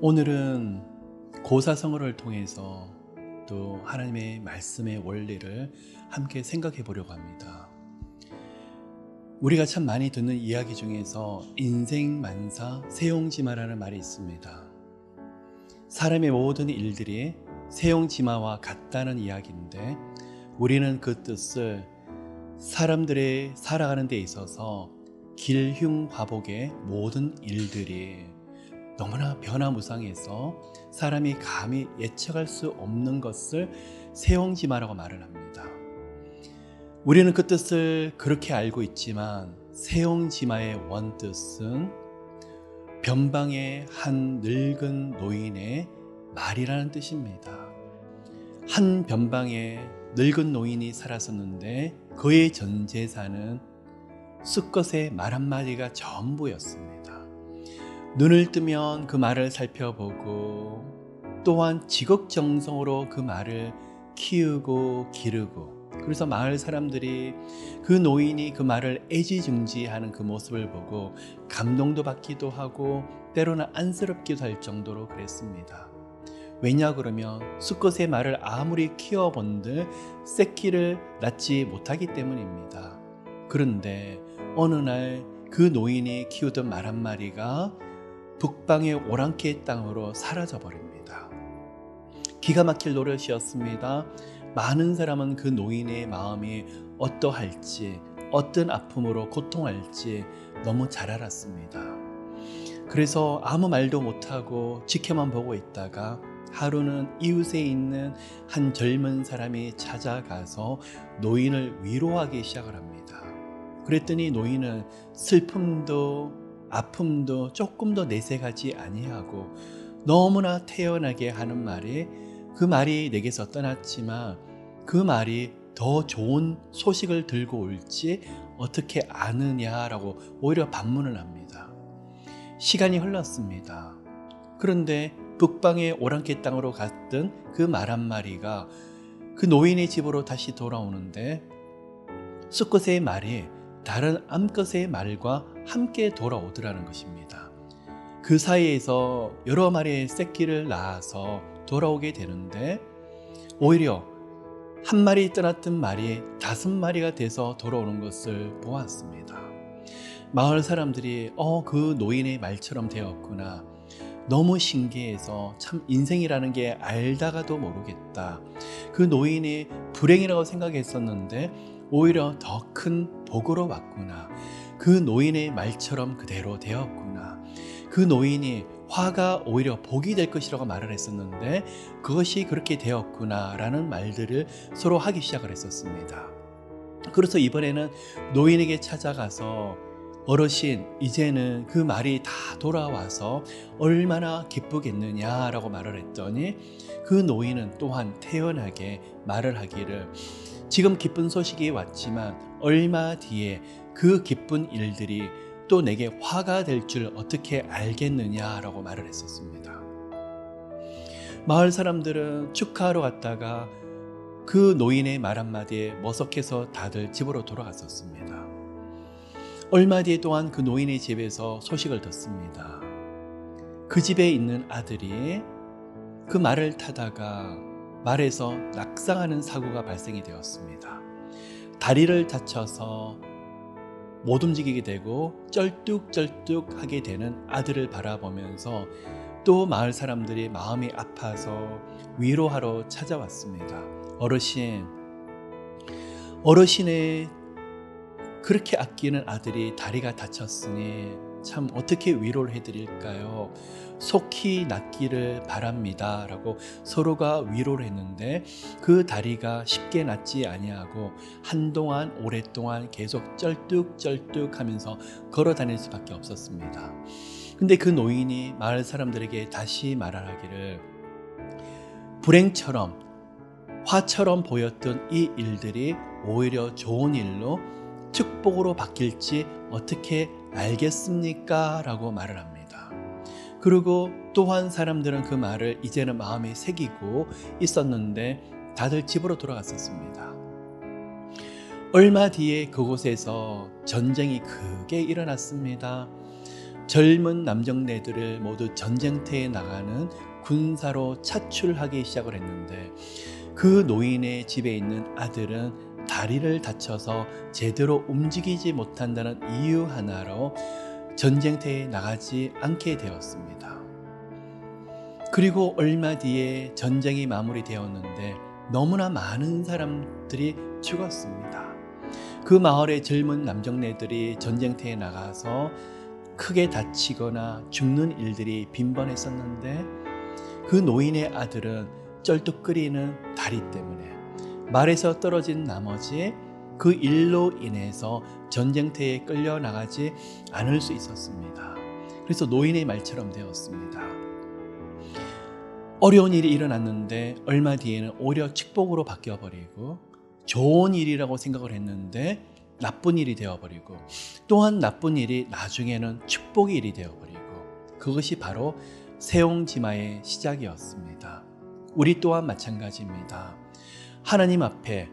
오늘은 고사성어를 통해서 또 하나님의 말씀의 원리를 함께 생각해 보려고 합니다. 우리가 참 많이 듣는 이야기 중에서 인생만사 세용지마라는 말이 있습니다. 사람의 모든 일들이 세용지마와 같다는 이야기인데, 우리는 그 뜻을 사람들의 살아가는 데 있어서 길흉화복의 모든 일들이 너무나 변화무쌍해서 사람이 감히 예측할 수 없는 것을 세용지마라고 말을 합니다. 우리는 그 뜻을 그렇게 알고 있지만, 세용지마의 원뜻은 변방의 한 늙은 노인의 말이라는 뜻입니다. 한 변방에 늙은 노인이 살았었는데, 그의 전 재산은 수컷의 말 한마디가 전부였습니다. 눈을 뜨면 그 말을 살펴보고, 또한 지극정성으로 그 말을 키우고 기르고, 그래서 마을 사람들이 그 노인이 그 말을 애지중지하는 그 모습을 보고 감동도 받기도 하고 때로는 안쓰럽기도 할 정도로 그랬습니다. 왜냐 그러면 수컷의 말을 아무리 키워본들 새끼를 낳지 못하기 때문입니다. 그런데 어느 날 그 노인이 키우던 말 한 마리가 북방의 오랑캐 땅으로 사라져 버립니다. 기가 막힐 노릇이었습니다. 많은 사람은 그 노인의 마음이 어떠할지, 어떤 아픔으로 고통할지 너무 잘 알았습니다. 그래서 아무 말도 못하고 지켜만 보고 있다가 하루는 이웃에 있는 한 젊은 사람이 찾아가서 노인을 위로하기 시작을 합니다. 그랬더니 노인은 슬픔도 아픔도 조금도 내색하지 아니하고 너무나 태연하게 하는 말에, 그 말이 내게서 떠났지만 그 말이 더 좋은 소식을 들고 올지 어떻게 아느냐라고 오히려 반문을 합니다. 시간이 흘렀습니다. 그런데 북방의 오랑캐 땅으로 갔던 그 말 한 마리가 그 노인의 집으로 다시 돌아오는데, 수컷의 말이 다른 암컷의 말과 함께 돌아오더라는 것입니다. 그 사이에서 여러 마리의 새끼를 낳아서 돌아오게 되는데, 오히려 한 마리 떠났던 말이 5마리가 돼서 돌아오는 것을 보았습니다. 마을 사람들이 그 노인의 말처럼 되었구나, 너무 신기해서 참 인생이라는 게 알다가도 모르겠다, 그 노인이 불행이라고 생각했었는데 오히려 더 큰 복으로 왔구나, 그 노인의 말처럼 그대로 되었구나, 그 노인이 화가 오히려 복이 될 것이라고 말을 했었는데 그것이 그렇게 되었구나 라는 말들을 서로 하기 시작을 했었습니다. 그래서 이번에는 노인에게 찾아가서, 어르신, 이제는 그 말이 다 돌아와서 얼마나 기쁘겠느냐라고 말을 했더니, 그 노인은 또한 태연하게 말을 하기를, 지금 기쁜 소식이 왔지만 얼마 뒤에 그 기쁜 일들이 또 내게 화가 될 줄 어떻게 알겠느냐라고 말을 했었습니다. 마을 사람들은 축하하러 갔다가 그 노인의 말 한마디에 머석해서 다들 집으로 돌아갔었습니다. 얼마 뒤에 또한 그 노인의 집에서 소식을 듣습니다. 그 집에 있는 아들이 그 말을 타다가 말에서 낙상하는 사고가 발생이 되었습니다. 다리를 다쳐서 못 움직이게 되고 쩔뚝쩔뚝하게 되는 아들을 바라보면서 또 마을 사람들이 마음이 아파서 위로하러 찾아왔습니다. 어르신의 그렇게 아끼는 아들이 다리가 다쳤으니 참 어떻게 위로를 해드릴까요? 속히 낫기를 바랍니다 라고 서로가 위로를 했는데, 그 다리가 쉽게 낫지 아니하고 한동안 오랫동안 계속 쩔뚝쩔뚝 하면서 걸어 다닐 수밖에 없었습니다. 근데 그 노인이 마을 사람들에게 다시 말하기를, 불행처럼 화처럼 보였던 이 일들이 오히려 좋은 일로 축복으로 바뀔지 어떻게 알겠습니까? 라고 말을 합니다. 그리고 또한 사람들은 그 말을 이제는 마음에 새기고 있었는데 다들 집으로 돌아갔었습니다. 얼마 뒤에 그곳에서 전쟁이 크게 일어났습니다. 젊은 남정네들을 모두 전쟁터에 나가는 군사로 차출하기 시작을 했는데 그 노인의 집에 있는 아들은 다리를 다쳐서 제대로 움직이지 못한다는 이유 하나로 전쟁터에 나가지 않게 되었습니다. 그리고 얼마 뒤에 전쟁이 마무리되었는데 너무나 많은 사람들이 죽었습니다. 그 마을의 젊은 남정네들이 전쟁터에 나가서 크게 다치거나 죽는 일들이 빈번했었는데 그 노인의 아들은 쩔뚝거리는 다리 때문에 말에서 떨어진 나머지 그 일로 인해서 전쟁터에 끌려나가지 않을 수 있었습니다. 그래서 노인의 말처럼 되었습니다. 어려운 일이 일어났는데 얼마 뒤에는 오히려 축복으로 바뀌어버리고 좋은 일이라고 생각을 했는데 나쁜 일이 되어버리고 또한 나쁜 일이 나중에는 축복의 일이 되어버리고 그것이 바로 세옹지마의 시작이었습니다. 우리 또한 마찬가지입니다. 하나님 앞에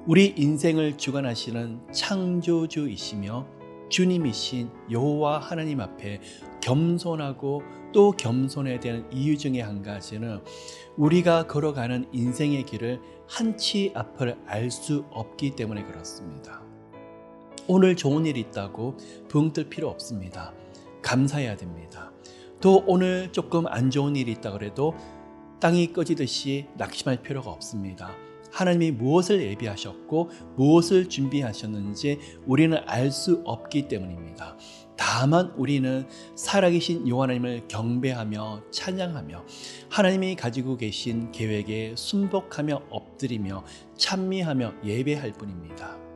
우리 인생을 주관하시는 창조주이시며 주님이신 여호와 하나님 앞에 겸손하고 또 겸손해야 되는 이유 중에 한 가지는 우리가 걸어가는 인생의 길을 한치 앞을 알 수 없기 때문에 그렇습니다. 오늘 좋은 일이 있다고 붕 뜰 필요 없습니다. 감사해야 됩니다. 또 오늘 조금 안 좋은 일이 있다 그래도 땅이 꺼지듯이 낙심할 필요가 없습니다. 하나님이 무엇을 예비하셨고 무엇을 준비하셨는지 우리는 알 수 없기 때문입니다. 다만 우리는 살아계신 여호와 하나님을 경배하며 찬양하며 하나님이 가지고 계신 계획에 순복하며 엎드리며 찬미하며 예배할 뿐입니다.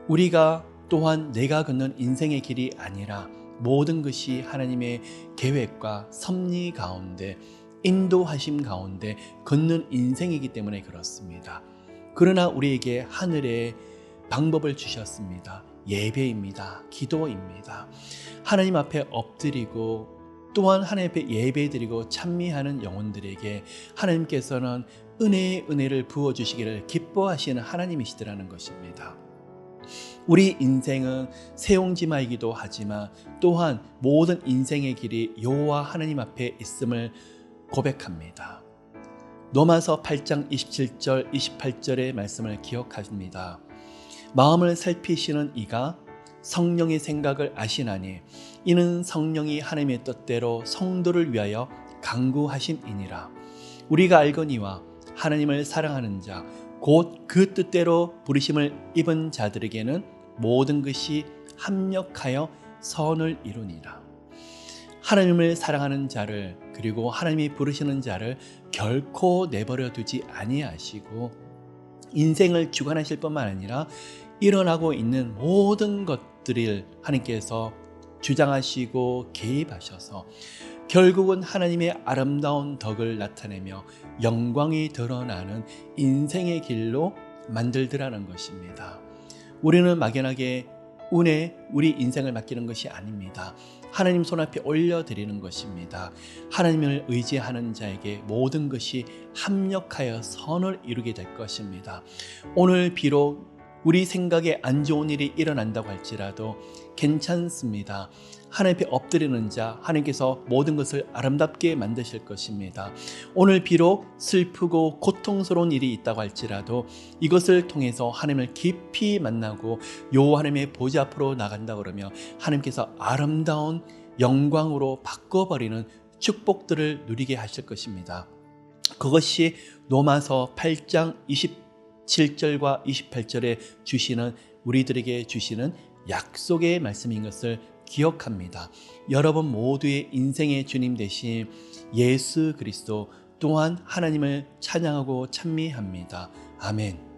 우리가 또한 내가 걷는 인생의 길이 아니라 모든 것이 하나님의 계획과 섭리 가운데 인도하심 가운데 걷는 인생이기 때문에 그렇습니다. 그러나 우리에게 하늘의 방법을 주셨습니다. 예배입니다. 기도입니다. 하나님 앞에 엎드리고 또한 하나님 앞에 예배드리고 찬미하는 영혼들에게 하나님께서는 은혜의 은혜를 부어주시기를 기뻐하시는 하나님이시더라는 것입니다. 우리 인생은 세옹지마이기도 하지만 또한 모든 인생의 길이 여호와 하나님 앞에 있음을 고백합니다. 로마서 8장 27절 28절의 말씀을 기억하십니다. 마음을 살피시는 이가 성령의 생각을 아시나니 이는 성령이 하나님의 뜻대로 성도를 위하여 간구하심이니라. 우리가 알거니와 하나님을 사랑하는 자 곧 그 뜻대로 부르심을 입은 자들에게는 모든 것이 합력하여 선을 이루니라. 하나님을 사랑하는 자를 그리고 하나님이 부르시는 자를 결코 내버려 두지 아니하시고 인생을 주관하실 뿐만 아니라 일어나고 있는 모든 것들을 하나님께서 주장하시고 개입하셔서 결국은 하나님의 아름다운 덕을 나타내며 영광이 드러나는 인생의 길로 만들더라는 것입니다. 우리는 막연하게 운에 우리 인생을 맡기는 것이 아닙니다. 하나님 손앞에 올려드리는 것입니다. 하나님을 의지하는 자에게 모든 것이 합력하여 선을 이루게 될 것입니다. 오늘 비록 우리 생각에 안 좋은 일이 일어난다고 할지라도 괜찮습니다. 하나님 앞에 엎드리는 자 하나님께서 모든 것을 아름답게 만드실 것입니다. 오늘 비록 슬프고 고통스러운 일이 있다고 할지라도 이것을 통해서 하나님을 깊이 만나고 여호와 하나님의 보좌 앞으로 나간다 그러면 하나님께서 아름다운 영광으로 바꿔버리는 축복들을 누리게 하실 것입니다. 그것이 로마서 8장 27절과 28절에 주시는 우리들에게 주시는 약속의 말씀인 것을 기억합니다. 여러분 모두의 인생의 주님 되신 예수 그리스도 또한 하나님을 찬양하고 찬미합니다. 아멘.